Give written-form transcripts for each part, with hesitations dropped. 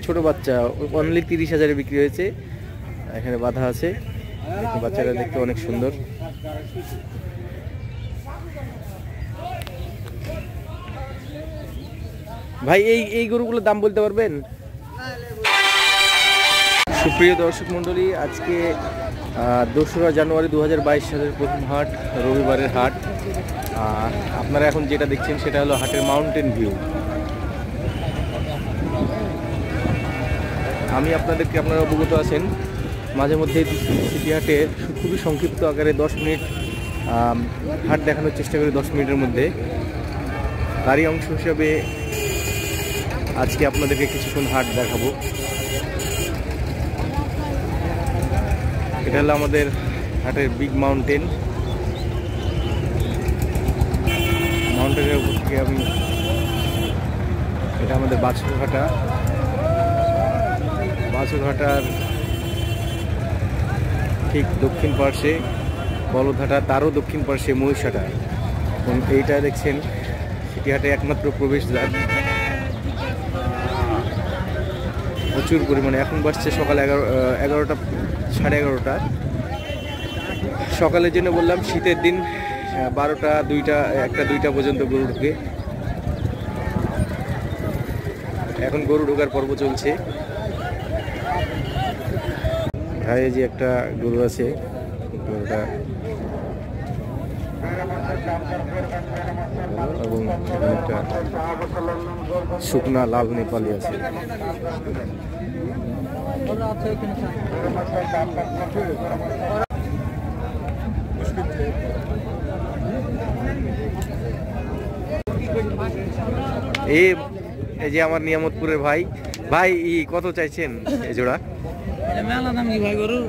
ছোট বাচ্চা অনলি 30,000-এ বিক্রি হয়েছে। এখানে বাঁধা আছে, বাচ্চারা দেখতে অনেক সুন্দর। ভাই এই গরুগুলোর দাম বলতে পারবেন? সুপ্রিয় দর্শক মণ্ডলী, আজকে 2রা জানুয়ারি 2022 সালের প্রথম হাট, রবিবারের হাট। আপনারা এখন যেটা দেখছেন সেটা হলো হাটের মাউন্টেন ভিউ। আমি আপনাদেরকে, আপনারা অবগত আছেন, মাঝে মধ্যে সিটি হাটে খুবই সংক্ষিপ্ত আকারে 10 মিনিট হাট দেখানোর চেষ্টা করি, 10 মিনিটের মধ্যে। তারই অংশ হিসাবে আজকে আপনাদেরকে কিছুক্ষণ হাট দেখাবো। এটা হলো আমাদের হাটের বিগ মাউন্টেন। মাউন্টেনের উপর থেকে আমি, এটা আমাদের বাছুরঘাটা। বাছুরঘাটার ঠিক দক্ষিণ পার্শ্বে বলদহাটা, তারও দক্ষিণ পার্শ্বে মহিষহাটা। এবং এইটা দেখছেন সিটি হাটে একমাত্র প্রবেশদ্বার। প্রচুর পরিমাণে, এখন বাজছে সকাল 11টা, 11:30। সকালের জন্য বললাম, শীতের দিন 12টা, 2টা, 1টা, 2টা পর্যন্ত গরু ঢুকে। এখন গরু ঢোকার পর্ব চলছে। ভাই যে একটা গরু আছে, গরুটা এবং একটা শুকনা লাল নেপালি আছে। এই যে আমার নিয়ামতপুরের ভাই, কত চাইছেন এই জোড়া? মেলা দাম কি ভাই গরু?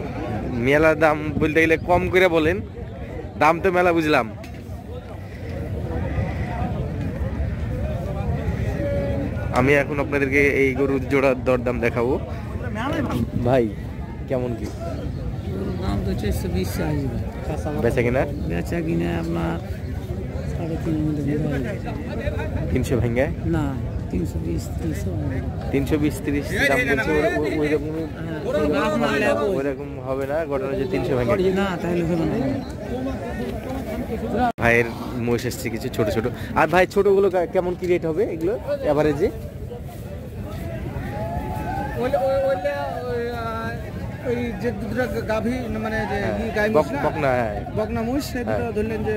মেলা দাম বলতে গেলে কম করে বলেন, দাম তো মেলা বুঝলাম। আমি এখন আপনাদেরকে এই গরুর জোড়ার দরদাম দেখাবো। ভাই কেমন কি দাম? তো 420 চাইছি। বেচা কিনা? বেচা কিনা আপনার 300 ভেঙে না, 320, 320-30 দাম বলছে। ওইরকম হবে না, ঘটনা যে 300 ভেঙে না, তাহলে হবে না। ভাইয়ের মহিষ এসছে কিছু ছোট ছোট। আর ভাই ছোটগুলো কেমন কি রেট হবে এগুলো এভারেজে? ওই যে দুধটা গাভী, মানে যে গাই বকনা, বকনা মহিষ, সেটা ধরলেন যে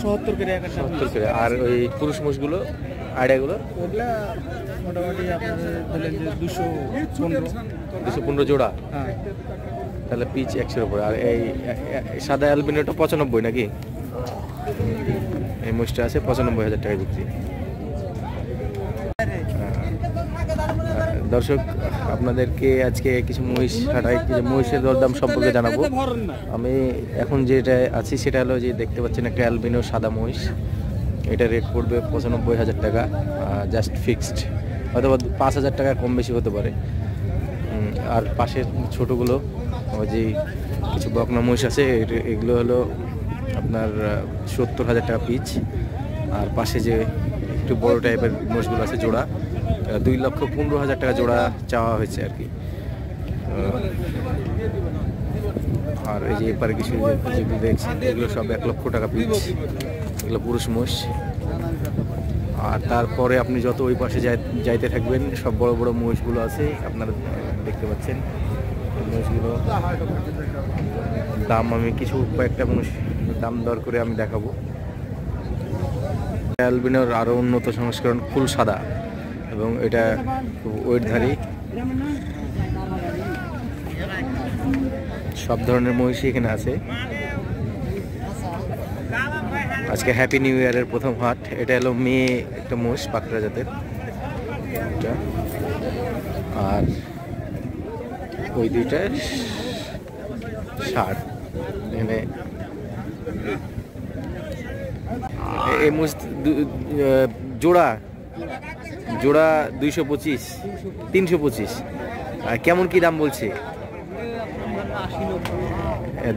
70 করে, 70 করে। আর ওই পুরুষ মোষগুলো, আইডিয়াগুলো, ওগুলা মোটামুটি আপনাদের ধরলেন যে 215 জোড়া। হ্যাঁ, তাহলে পিচ 100-এর উপরে। আর এই সাদা অ্যালবিনোটা 95 নাকি? এই মোষটা আছে 95,000 টাকায় বিক্রি। দর্শক, আপনাদেরকে আজকে কিছু মহিষ হাটায়, কিছু মহিষের দরদাম সম্পর্কে জানাবো। আমি এখন যেটা আছি সেটা হলো যে দেখতে পাচ্ছেন একটা অ্যালবিনো সাদা মহিষ। এটা রেট পড়বে 95,000 টাকা, জাস্ট ফিক্সড। হয়তো 5,000 টাকা কম বেশি হতে পারে। আর পাশের ছোটোগুলো, ওই যে কিছু বকনা মহিষ আছে, এগুলো হলো আপনার 70,000 টাকা পিচ। আর পাশে যে একটু বড় টাইপের মোষগুলো আছে জোড়া, 2,15,000 টাকা জোড়া চাওয়া হয়েছে আর কি। আর এই যে এপারে কিছু যেগুলো দেখছেন এগুলো সব 1 লক্ষ টাকা পিচ, এগুলো পুরুষ মোষ। আর তারপরে আপনি যত ওই পাশে যাইতে থাকবেন, সব বড় বড় মহিষগুলো আছে, আপনারা দেখতে পাচ্ছেন। মহিষগুলো দাম আমি কয়েকটা মহিষ দাম দর করে আমি দেখাবো। অ্যালবিনোর আরও উন্নত সংস্করণ, ফুল সাদা, এবং এটা খুব ওয়েটধারী। সব ধরনের মহিষই এখানে আছে। আজকে হ্যাপি নিউ ইয়ারের প্রথম হাট। এটা হলো মেয়ে একটা মোষ, পাকড়া জাতের। আর ওই দুইটা ষাঁড়। এখানে এই মোষ জোড়া 225, 325। আর কেমন কি দাম বলছে?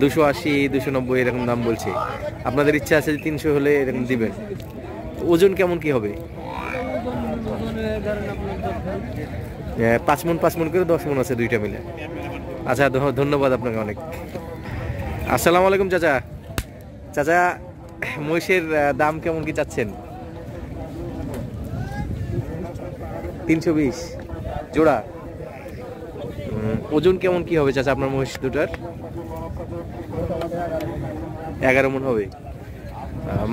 280, 290 এরকম দাম বলছে। আপনাদের ইচ্ছা আছে যে 300 হলে এরকম দিবেন। ওজন কেমন কি হবে? 5 মণ করে 10 মণ আছে দুইটা মিলে। আচ্ছা ধন্যবাদ আপনাকে অনেক। আসসালামু আলাইকুম চাচা। চাচা মহিষের দাম কেমন কি চাচ্ছেন? 320 জোড়া। ওজন কেমন কি হবে চাচা আপনার মহিষ দুটার? 11 মণ হবে।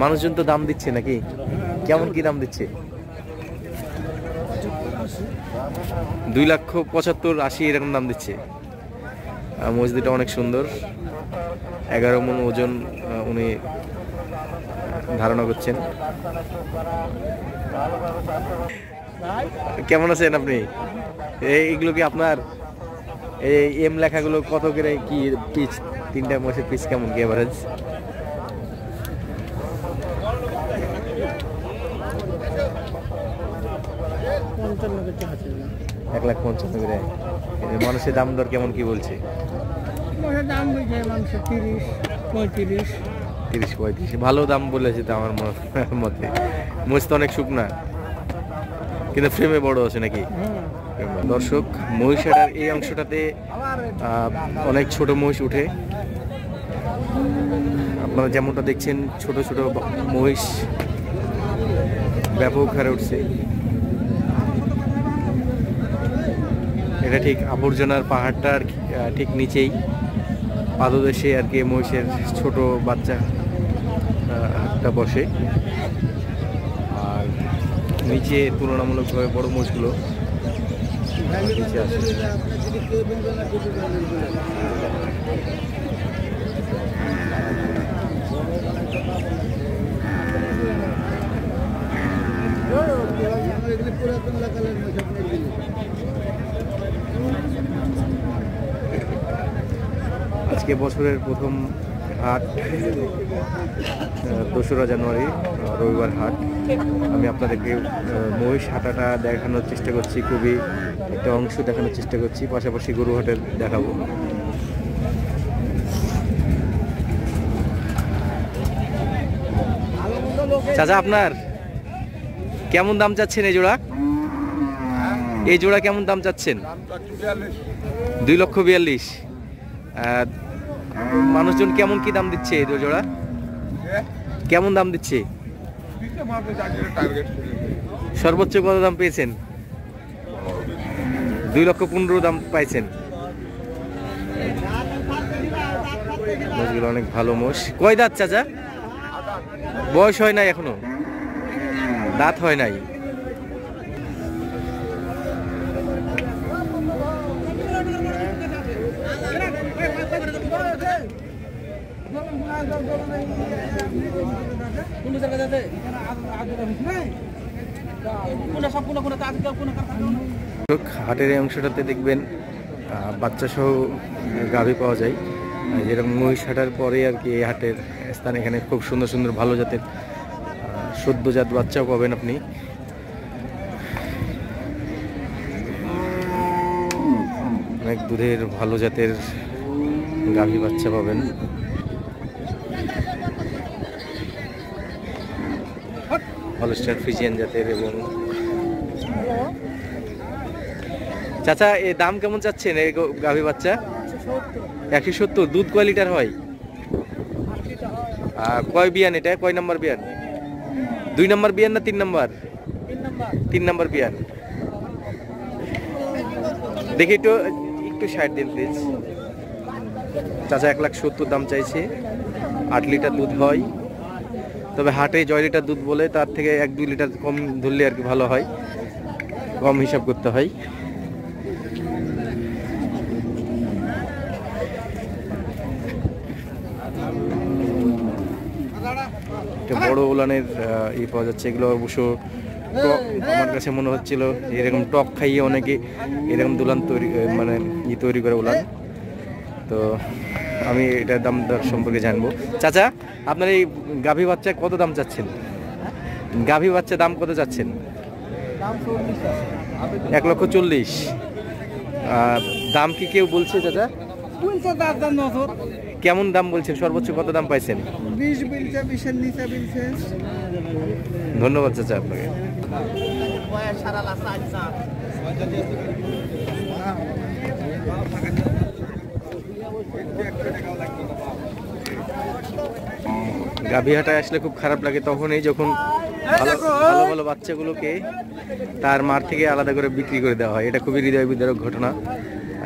মানুষজন তো দাম দিচ্ছে নাকি? কেমন কি দাম দিচ্ছে? 2,75,80 এরকম দাম দিচ্ছে। মহিষ দুটা অনেক সুন্দর। 11 মণ ওজন উনি ধারণা করছেন। কেমন আছেন আপনি? এইগুলো কি আপনার? এই এম লেখাগুলো কত করে কি পিস? 3টা মহিষের পিস কেমন কি এভারেজ? 1,55,000 করে। মানুষের দাম দর কেমন কি বলছে? দাম বলছে মাংস 30-35। 30-35 ভালো দাম বলেছে তো আমার মতে। মহিষ তো অনেক শুকনা কিন্তু ফ্রেমে বড় আছে নাকি? দর্শক মহিষাটার এই অংশটাতে অনেক ছোট মহিষ উঠে। আপনারা যেমনটা দেখছেন ছোট ছোট মহিষ ব্যাপক হারে উঠছে। এটা ঠিক আবর্জনার পাহাড়টার ঠিক নিচেই পাদদেশে আর কি মহিষের ছোট বাচ্চাটা বসে। আর নিচে তুলনামূলকভাবে বড় মহিষগুলো নিচে আসে। আজকে বছরের প্রথম হাট, 2রা জানুয়ারি রবিবার হাট। আমি আপনাদেরকে মহিষ হাটাটা দেখানোর চেষ্টা করছি, খুবই একটা অংশ দেখানোর চেষ্টা করছি, পাশাপাশি গরু হাটের দেখাবো। চাচা আপনার কেমন দাম চাচ্ছেন এই জোড়া? এই জোড়া কেমন দাম চাচ্ছেন? 2,42,000। মানুষজন কেমন কি দাম দিচ্ছে এই জোড়া? কেমন দাম দিচ্ছে? সর্বোচ্চ কত দাম পেয়েছেন? 2,15,000 দাম পাইছেন। মোষগুলো অনেক ভালো মোষ। কয় দাঁত চাচা? বয়স হয় নাই এখনো? দাঁত হয় নাই। হাটের এই অংশটাতে দেখবেন বাচ্চা সহ গাভী পাওয়া যায়। যেরকম মহিষ হাটার পরে আর কি এই হাটের স্থান। এখানে খুব সুন্দর সুন্দর ভালো জাতের সদ্যজাত বাচ্চাও পাবেন আপনি। অনেক দুধের ভালো জাতের গাভী বাচ্চা পাবেন। হলস্টাইন ফ্রিজিয়ান জাতের। এবং চাচা এর দাম কেমন চাচ্ছেন এই গাভী বাচ্চা? 170। দুধ কয় লিটার হয়? কয় বিয়ান এটা? কয় নাম্বার বিয়ান? 2 নাম্বার বিয়ান না 3 নাম্বার? 3 নাম্বার বিয়ান। দেখি একটু সাইড দিন প্লিজ। চাচা 1,70,000 দাম চাইছে। 8 লিটার দুধ হয়, তবে হাটে 6 লিটার দুধ বলে তার থেকে 1-2 লিটার কম ধরলে আর কি ভালো হয়, কম হিসাব করতে হয়। একটা বড় উলানের পাওয়া যাচ্ছে। এগুলো অবশ্য আমার কাছে মনে হচ্ছিল এরকম টক খাইয়ে অনেকে এরকম দুলান তৈরি মানে তৈরি করে উলান। তো আমি এটার দাম দর সম্পর্কে জানবো। চাচা আপনার এই গাভী বাচ্চা কত দাম চাচ্ছেন? গাভী বাচ্চা দাম কত চাচ্ছেন? 1,40,000। দাম কি কেউ বলছে চাচা? কেমন দাম বলছেন? সর্বোচ্চ কত দাম পাইছেন? 20 বলছে, 20-এর নিচে বলছে। ধন্যবাদ চাচা আপনাকে। গাভীহাটায় আসলে খুব খারাপ লাগে তখনই যখন ভালো ভালো ভালো বাচ্চাগুলোকে তার মার থেকে আলাদা করে বিক্রি করে দেওয়া হয়। এটা খুবই হৃদয় বিদারক ঘটনা।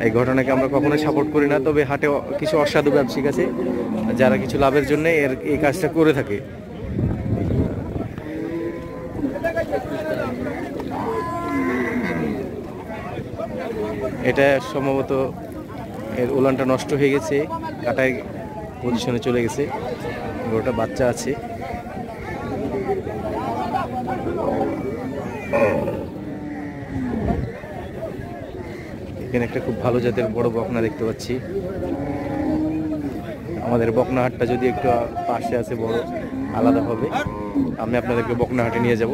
এই ঘটনাকে আমরা কখনোই সাপোর্ট করি না, তবে হাটে কিছু অসাধু ব্যবসায়িক আছে যারা কিছু লাভের জন্য এই কাজটা করে থাকে। এটা সম্ভবত এর উলানটা নষ্ট হয়ে গেছে, কাটায় পজিশনে চলে গেছে। গরুটা বাচ্চা আছে। এখানে একটা খুব ভালো জাতের বড় বকনা দেখতে পাচ্ছি। আমাদের বকনা হাটটা যদি একটু পাশে আছে বড় আলাদা হবে, আমি আপনাদেরকে বকনা হাটে নিয়ে যাব।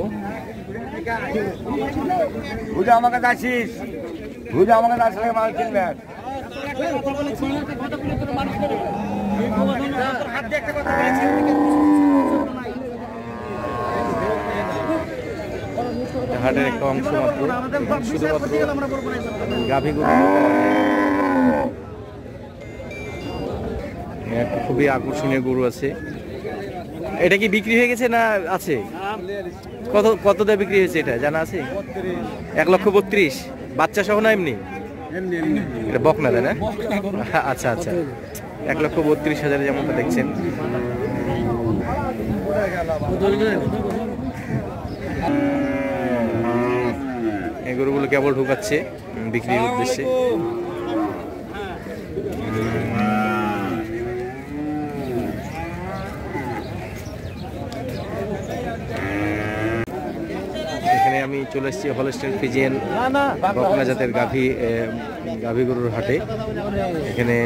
আমাকে যাচ্ছিস, আমাকে যাচ্ছে মাল কিনবে। হাটের একটা অংশ মাত্র, শুধুমাত্র গাভী গরু। একটা খুবই আকর্ষণীয় গরু আছে। এটা কি বিক্রি হয়ে গেছে না আছে? কত দিয়ে বিক্রি হয়েছে এটা জানা আছে? 1,32,000 বাচ্চা সহ না এমনি? এটা বকনা তাই না? আচ্ছা আচ্ছা, 1,32,000 যেমনটা দেখছেন। এই গরুগুলো কেবল ঢুকাচ্ছে বিক্রির উদ্দেশ্যে। এখানে আমি চলে এসেছি হলস্টাইন ফ্রিজিয়ান বকনা জাতের গাভী গরুর হাটে। এখানে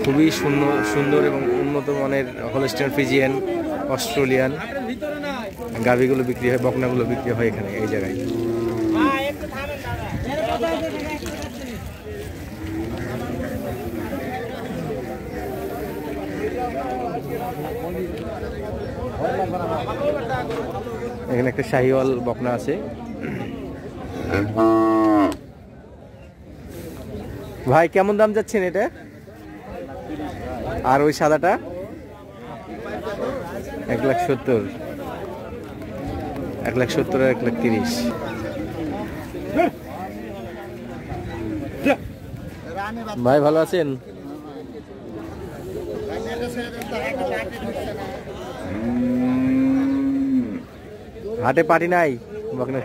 খুবই সুন্দর এবং উন্নত মানের হলস্টাইন ফ্রিজিয়ান, অস্ট্রেলিয়ান গাভীগুলো বিক্রি হয়, বকনাগুলো বিক্রি হয় এখানে এই জায়গায়। এখানে একটা শাহিওয়াল বকনা আছে। ভাই কেমন দাম যাচ্ছেন এটা? আর ওই সাদাটা? 1,70,000, 1,70,000 আর 1,30,000। ভাই ভালো আছেন? হাটে পার্টি নাই বকনা?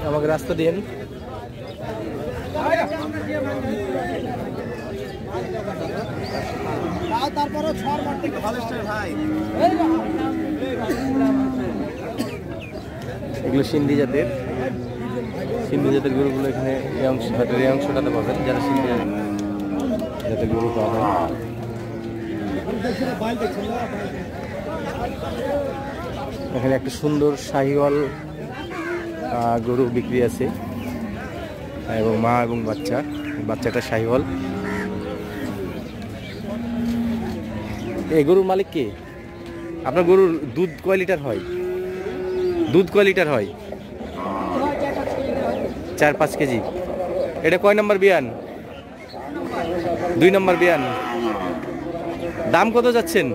আমাকে রাস্তা দিন। এগুলো সিন্ধি জাতের গরুগুলো এখানে এই অংশটাতে পাবেন যারা সিন্ধি জাতের গরু পাওয়া হয়। এখানে একটা সুন্দর শাহিওয়াল গরু বিক্রি আছে এবং মা এবং বাচ্চাটা শাহিওয়াল। এই গরুর মালিক কে? আপনার গরুর দুধ কয় লিটার হয়? 4-5 কেজি। এটা কয় নম্বর বিয়ান? 2 নম্বর বিয়ান। দাম কত যাচ্ছেন?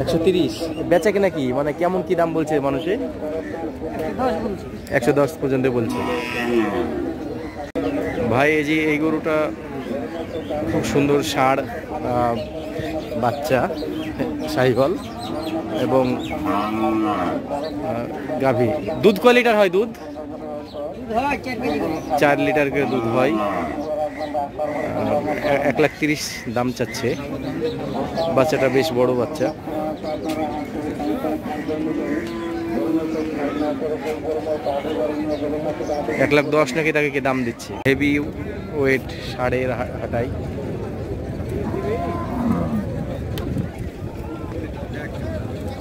130। বেচা কিনা কি মানে কেমন কি দাম বলছে মানুষে? 110 পর্যন্ত বলছে। ভাই এই যে এই গরুটা খুব সুন্দর ষাঁড় বাচ্চা শাহিওয়াল এবং গাভী। দুধ কয় লিটার হয়? দুধ 4 লিটার করে দুধ হয়। 1,30,000 দাম চাচ্ছে। বাচ্চাটা বেশ বড় বাচ্চা। 1,10,000 নাকি তাকে কে দাম দিচ্ছে। হেভি ওয়েট ষাঁড়ের হাটাই।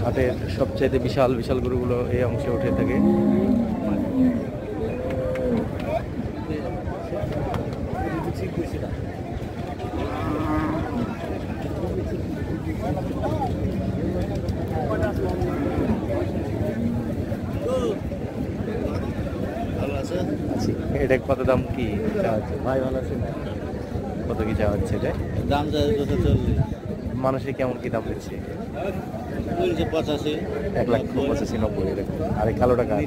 হাটের সবচাইতে বিশাল বিশাল গরুগুলো এই অংশে উঠে থাকে। এটা কত দাম কি চাওয়া হচ্ছে ভাই? ভালো আছে, কত কি চাওয়া হচ্ছে? এটা দাম যায় 240, মানুষের কেমন কি দাম দিচ্ছে? 85, 1,85,90 এরকম। আর এই কালোটা কার?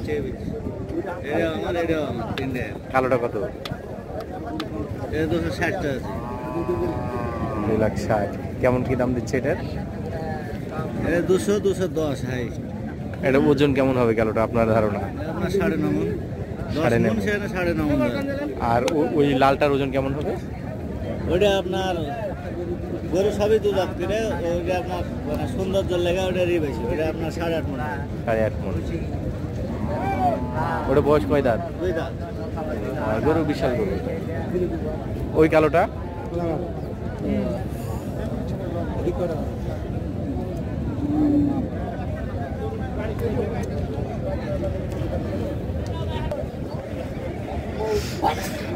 কালোটা কত? 260 আছে। 2,60,000 কেমন কি দাম দিচ্ছে এটার? 200, 210 হাই। এটা ওজন কেমন হবে কালোটা আপনার ধারণা? আপনার 9.5 মণ। 9.5 মণ। 9.5 মণ। আর ওই লালটার ওজন কেমন হবে? ওইটা আপনার গরু সবই দুধ করে, ওইটা আপনার মানে সৌন্দর্য লেগে ওইটারই বেশি, ওইটা আপনার 8.5 মণ। 8.5 মণ। ওটা বয়স কয় দাঁত? 2 দাঁত। আর গরু বিশাল গরু। ওই কালোটা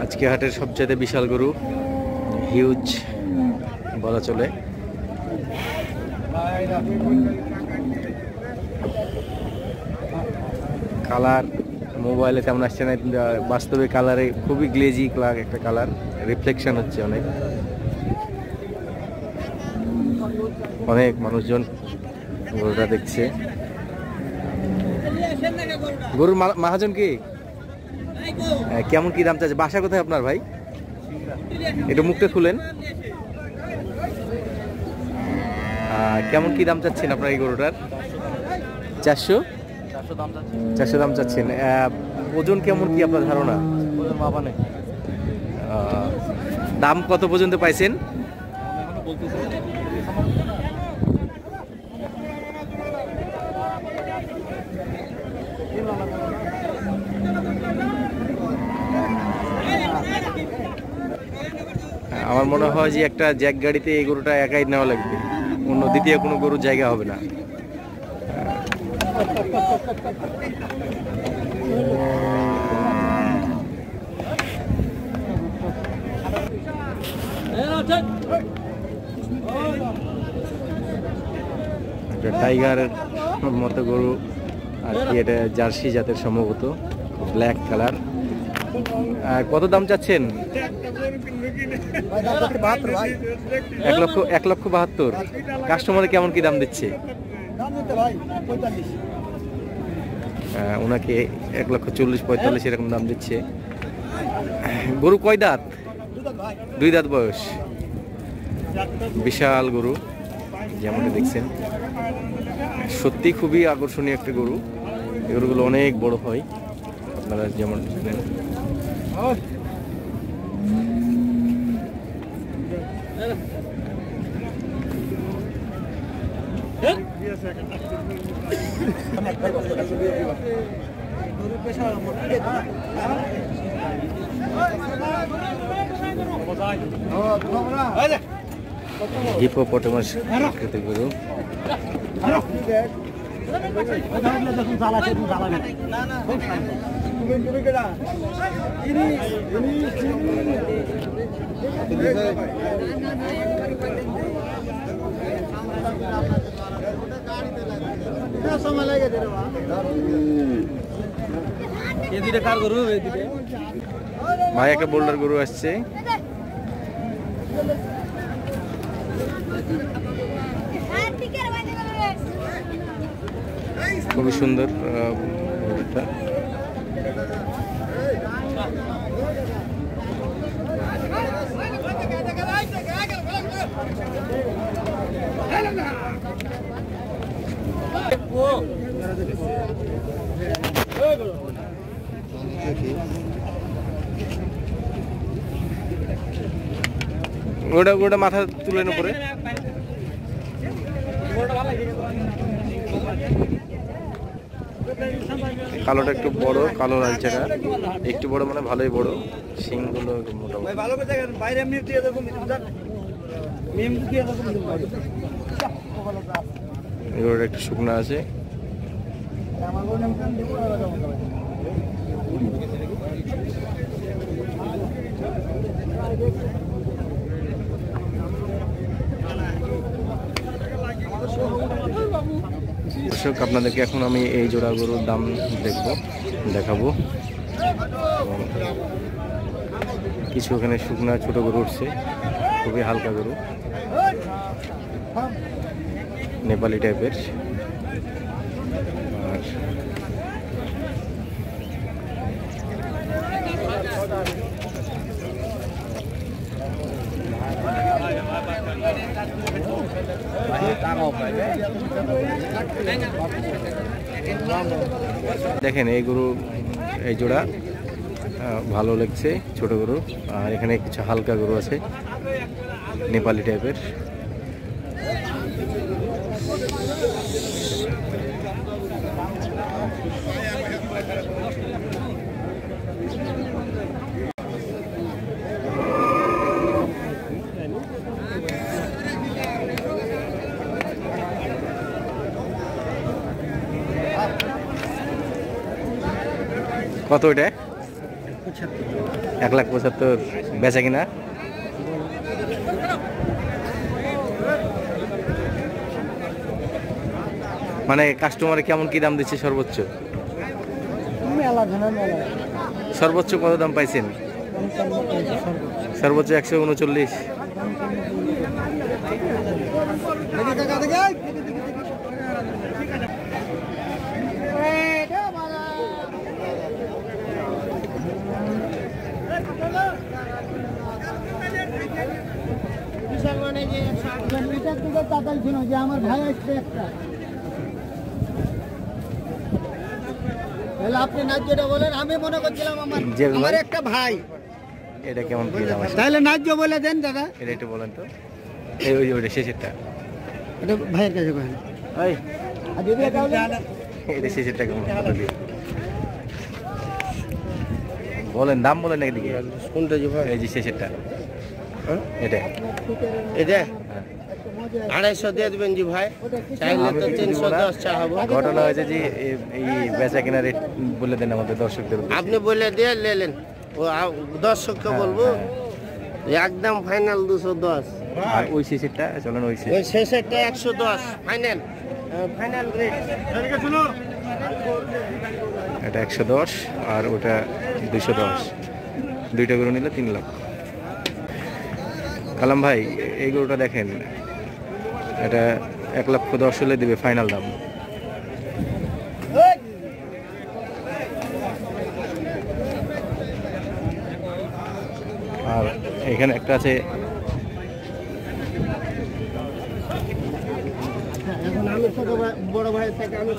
আজকে হাটের সবচেয়ে বিশাল গরু, হিউজ বলা চলে। কালার মোবাইলে তেমন আসছে না, বাস্তবে কালারে খুবই গ্লেজি একটা কালার, রিফ্লেকশন হচ্ছে অনেক। অনেক মানুষজন গরুটা দেখছে। গরুর মহাজন কি কেমন কি দাম চাচ্ছে? বাসা কোথায় আপনার ভাই? এটা মুখটা খুলেন। কেমন কি দাম চাচ্ছেন আপনার এই গরুটার? 400 দাম চাচ্ছেন। ওজন কেমন কি আপনার ধারণা? দাম কত পর্যন্ত পাইছেন? আমার মনে হয় যে একটা জ্যাক গাড়িতে এই গরুটা একাই নেওয়া লাগবে, অন্য দ্বিতীয় কোনো গরুর জায়গা হবে না। টাইগারের মতো গরু আর কি, এটা জার্সি জাতের সম্ভবত, ব্ল্যাক কালার। কত দাম চাচ্ছেন? 1,72,000। কাস্টমারে কেমন কি দাম দিচ্ছে? ওনাকে 1,40,000-45,000 এরকম দাম দিচ্ছে। গরু কয় দাঁত? 2 দাঁত বয়স। বিশাল গরু যেমনটা দেখছেন, সত্যি খুবই আকর্ষণীয় একটা গরু। এই গরুগুলো অনেক বড় হয়, আপনারা যেমন জানেন। হিপোপটেমাস আকৃতির গরু। ভাই একটা বোল্ডার গরু আসছে, খুবই সুন্দর গরুটা। ওটা মাথা তুলেন উপরে। কালোটা একটু বড়, কালো লালচেটা একটু বড়, মানে ভালোই বড়। শিংগুলো মোটামুটি ভালো করে দেখেন, বাইরে এমনি দিয়ে দেবো, মিম দিয়ে দেবো। এগুলোর একটু শুকনা আছে। দর্শক আপনাদেরকে এখন আমি এই জোড়া গরুর দাম দেখাবো। কিছু এখানে শুকনা ছোট গরু উঠছে, খুবই হালকা গরু, নেপালি টাইপের। আর দেখেন এই গরু, এই জোড়া ভালো লাগছে, ছোট গরু। আর এখানে কিছু হালকা গরু আছে নেপালি টাইপের। কত এটা? 1,75,000 বেচা কিনা? মানে কাস্টমারে কেমন কি দাম দিচ্ছে সর্বোচ্চ? সর্বোচ্চ কত দাম পাইছেন? সর্বোচ্চ 139। আমার ভাই আসছে একটা, আপনি ন্যায্যটা বলেন। আমি মনে করছিলাম আমার একটা ভাই। এটা কেমন কি দাম আছে? তাহলে ন্যায্য বলে দেন দাদা। এটা একটু বলেন তো। এই ওইটা শেষেরটা, এটা ভাইয়ের কাছে কহেন। এই আর যদি এটা শেষেরটা কেমন বলেন, দাম বলেন একদিকে। কোনটা যে ভাই? এই যে শেষেরটা, এটা এটা 250 দিয়ে দিবেন জি ভাই, চাইলে তো 310 চাহাবো। ঘটনা হয়েছে যে এই বেচা কেনা রেট বলে দেন আমাদের দর্শকদের। আপনি বলে দিয়ে লেলেন, ও দর্শককে বলবো একদম ফাইনাল 210। আর ওই শেষেরটা চলেন, ওই ওই শেষেরটা 110 ফাইনাল, ফাইনাল রেট। এটা 110 আর ওটা 210। দুইটা গরু নিলে 3 লাখ। কালাম ভাই এই গরুটা দেখেন, এটা 1,10,000 হলে দেবে ফাইনাল দাম। আর এখানে একটা আছে, এখন আমি ছোট ভাই, বড় ভাই থেকে আমি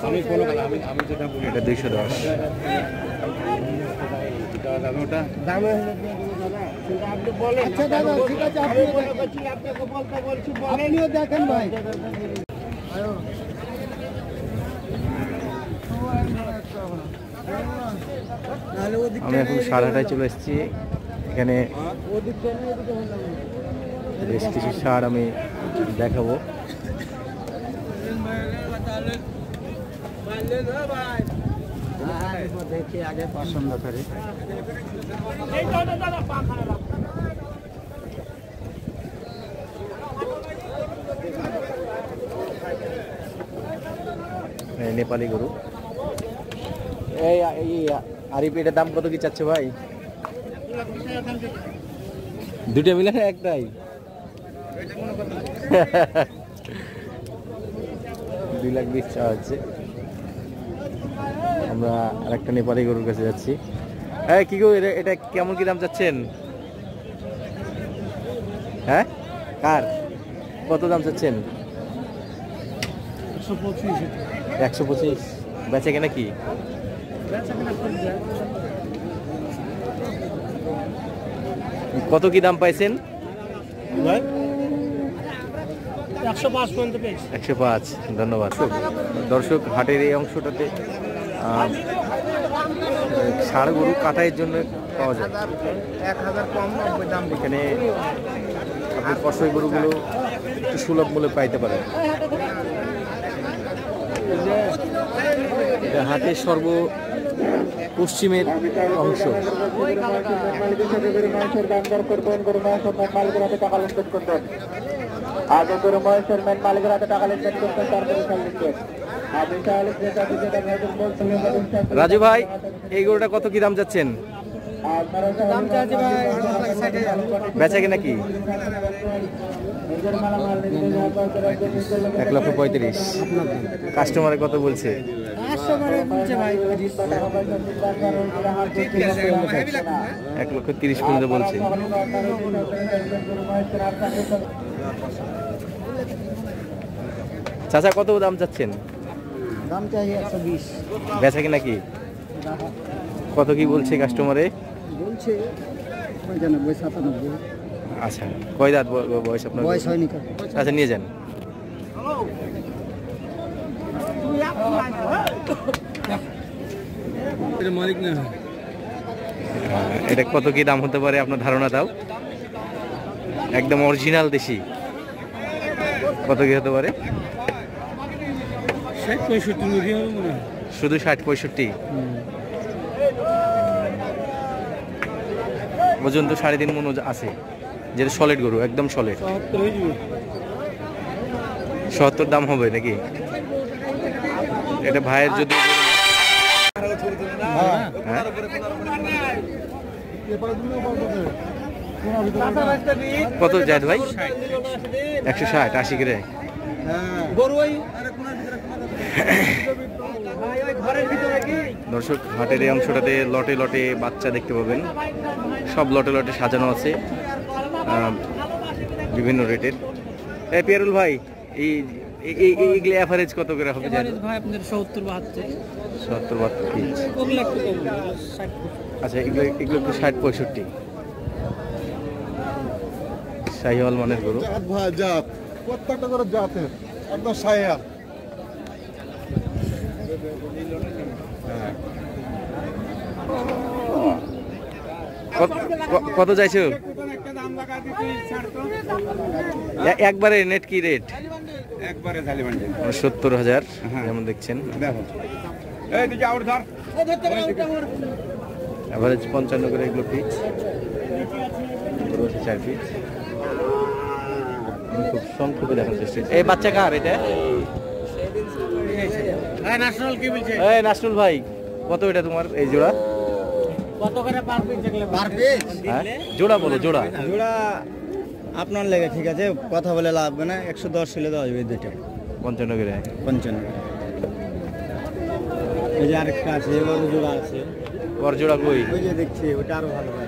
এটা 210। দামে হলে দিয়ে দেবো দাদা, কিন্তু আপনি বলেন। আচ্ছা দাদা ঠিক আছে, আমি মনে করছি আপনাকে বলতে বলছি, বলেন। আপনিও দেখেন ভাই। আমি এখন 8:30 চলে এসেছি। এখানে বেশ কিছু সার আমি দেখাবো। দেখি আগে পছন্দ করে। নেপালি গরু। এই আরিফ, এটার দাম কত কি চাচ্ছে ভাই? দুটো মিলে না একটাই? 2,20,000 চাওয়া হচ্ছে। আমরা আরেকটা নেপালি গরুর কাছে যাচ্ছি। হ্যাঁ কি গো, এটা কেমন কি দাম চাচ্ছেন? হ্যাঁ কার কত দাম চাচ্ছেন? 125। বেচে কেনা কি? কত কি দাম পাইছেন? 105 পর্যন্ত পেয়েছি। 105, ধন্যবাদ। দর্শক হাটের এই অংশটাতে ষাঁড় গরু কাটাইয়ের জন্য পাওয়া যায়। 1000 কম 90 দাম। এখানে আপনি কষাই গরুগুলো একটু সুলভ মূল্যে পাইতে পারেন। এটা হাটের সর্ব পশ্চিমের অংশ। রাজু ভাই, এই গরুটা কত কি দাম যাচ্ছেন? বেচা কিনা কি? 1,35,000। কাস্টমারে কত বলছে? 1,30,000 পর্যন্ত বলছে। চাচা কত দাম চাচ্ছেন? দাম চাই 120। বেচা কিনা কি? কত কি বলছে কাস্টমারে? বলছে 95 97। আচ্ছা, কয় দাঁত বয়স আপনার? বয়স হয়নি। আচ্ছা, নিয়ে যান। মালিক না, এটা কত কি দাম হতে পারে আপনার ধারণা দাও? একদম অরিজিনাল দেশি, কত কি হতে পারে? 60-65 শুধু 60-65? ওজন তো 3.5 মণ আছে, যেটা সলিড গরু, একদম সলিড। 70 দাম হবে নাকি? এটা ভাইয়ের যদি হ্যাঁ, কত যায় ভাই? 160 80 করে। দর্শক, হাটের এই অংশটাতে লটে লটে বাচ্চা দেখতে পাবেন, সব লটে লটে সাজানো আছে বিভিন্ন রেটের। এই পিয়ারুল ভাই, এইগুলো এভারেজ কত করে হবে জানেন? ভাই আপনাদের 70-72। 70-72 পিস। ওগুলো একটু কম, 60। আচ্ছা, এগুলো একটু 60-65। শাহিওয়াল মানের গরু। জাত প্রত্যেকটা করে জাতের একদম শাহিওয়াল। কত চাইছো? একবারে নেট কি রেট? একবারে ঝালিমান্ডি 70,000 যেমন দেখছেন। এভারেজ 55 করে এগুলো পিচ, 4 পিচ। আমি খুব সংক্ষেপে দেখার চেষ্টা করছি। এই বাচ্চা কার এটা? এই নাসরুল ভাই, কত এটা তোমার এই জোড়া? কত করে পার পিস দেখলে? পার পিস হ্যাঁ, জোড়া বলো, জোড়া। জোড়া আপনার লেগে ঠিক আছে, কথা বলে লাভ হবে না। 110 ছিল দেওয়া যাবে দুইটা। 55 করে। 55। এই যে আরেকটা আছে, এবারও জোড়া আছে। ওর জোড়া কই? ওই যে দেখছি, ওটা আরো ভালো ভাই।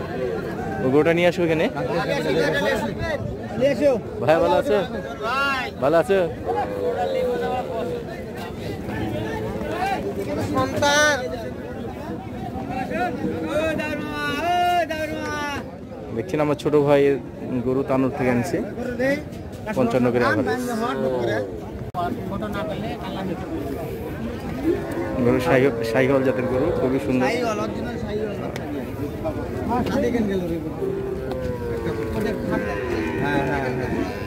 ও গরুটা নিয়ে আসো এখানে। ভাই ভালো আছে? ভালো আছে। দেখছেন আমার ছোট ভাই গরু তানুর থেকে আনছে, 55 করে আভারেজ। গরু শাহিওয়াল জাতের গরু, খুবই সুন্দর।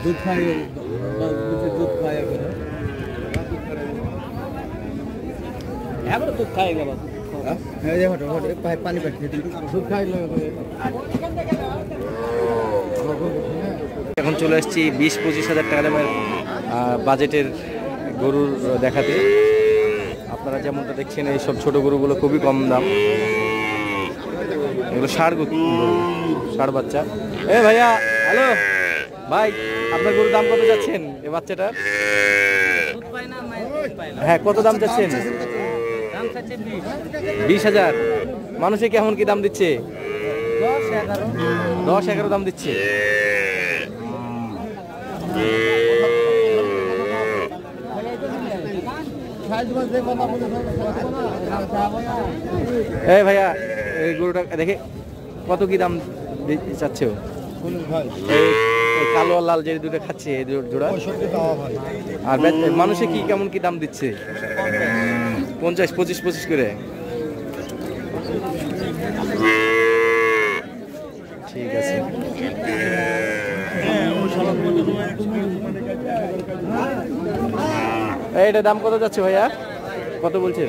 দুধ খাই, দুধ খাই এখন দুধ খাই গেল। পানি পাঠিয়ে দুধ খাই। এখন চলে আসছি 20-25 হাজার টাকা দামের বাজেটের গরুর দেখাতে। আপনারা যেমনটা দেখছেন, এই সব ছোট গরুগুলো খুবই কম দাম। এগুলো ষাঁড় বাচ্চা। এ ভাইয়া, হ্যালো ভাই, আপনার গরুর দাম কত যাচ্ছেন এই বাচ্চাটার? হ্যাঁ, কত দাম যাচ্ছেন? 20,000। মানুষে কেমন কি দাম দিচ্ছে? 10-11 দাম দিচ্ছে। এই ভাইয়া, এই গরুটা দেখে কত কি দাম চাচ্ছে? কালো আর লাল যে দুটো খাচ্ছে, এই জোড়া। আর মানুষে কি কেমন কি দাম দিচ্ছে? 50, 25 করে। ঠিক আছে। এইটা দাম কত যাচ্ছে ভাইয়া? কত বলছেন?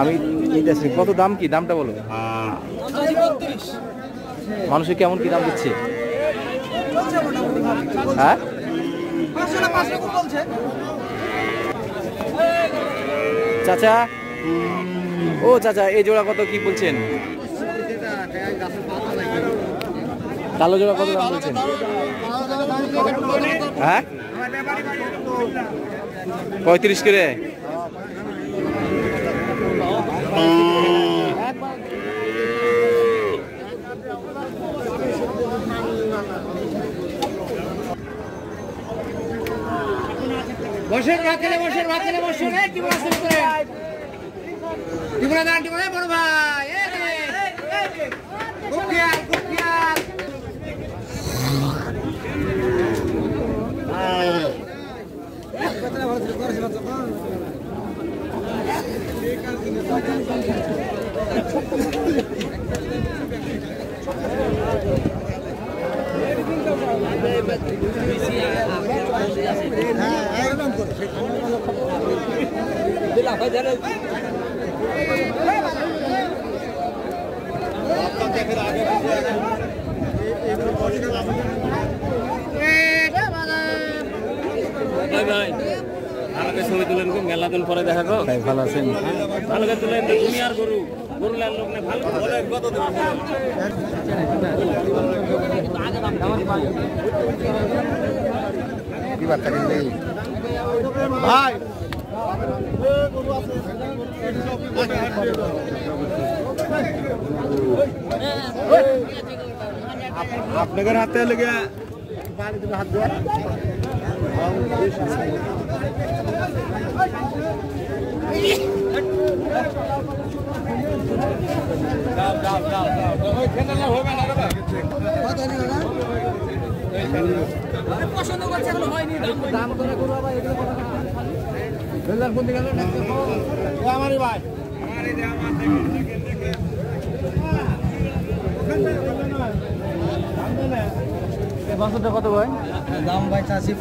আমি নিতেছি। কত দাম, কি দামটা বলো? মানুষের কেমন কি দাম দিচ্ছে? হ্যাঁ চাচা, ও চাচা, এই জোড়া কত কি বলছেন? কালো জোড়া কত দাম বলছেন? হ্যাঁ 35 করে। বসেন রাখলে বসেন রাখলে বসেন এই কি বলছেন করে টিবরা দান টিবরা বড় ভাই এই গুপিয়াল গুপিয়াল ছবি তুলেন গো, মেলা দিন পরে দেখা গো। ভালো আছেন? ভালো করে তুলেন, তুমি আর গরু গরু লাল লোক না ভালো বলে কত ভাই আপনাদের হাতে লেগে হাত দেওয়া পছন্দ করছে এখনো হয়নি, দাম করে গরু আবার এগুলো কথা বেলার বন্দি গেল না আমারই ভাই বাছুরটা কত ভাই? দাম ভাই 45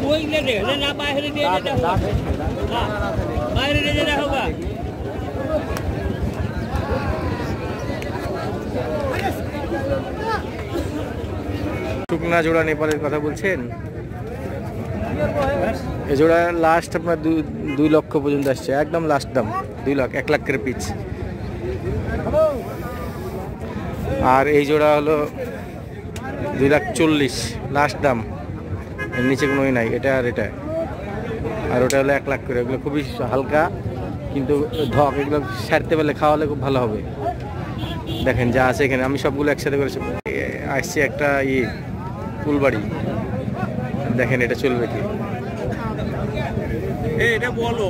कोई ले ले ना बाहर दे देता होगा, बाहर दे देता होगा। শুকনা জোড়া নেপালের কথা বলছেন? এই জোড়া লাস্ট আপনার 2 লক্ষ পর্যন্ত আসছে, একদম লাস্ট দাম 2 লাখ, 1 লাখ করে পিচ। আর এই জোড়া হলো 2,40,000 লাস্ট দাম, এর নিচে কোনোই নাই। এটা আর এটা, আর ওটা হলো 1 লাখ করে। এগুলো খুবই হালকা কিন্তু ধক, এগুলো সারতে পারলে খাওয়ালে খুব ভালো হবে। দেখেন যা আছে এখানে, আমি সবগুলো একসাথে করে আসছি একটা ফুলবাড়ি। দেখেন এটা চলবে কি? এটা বলো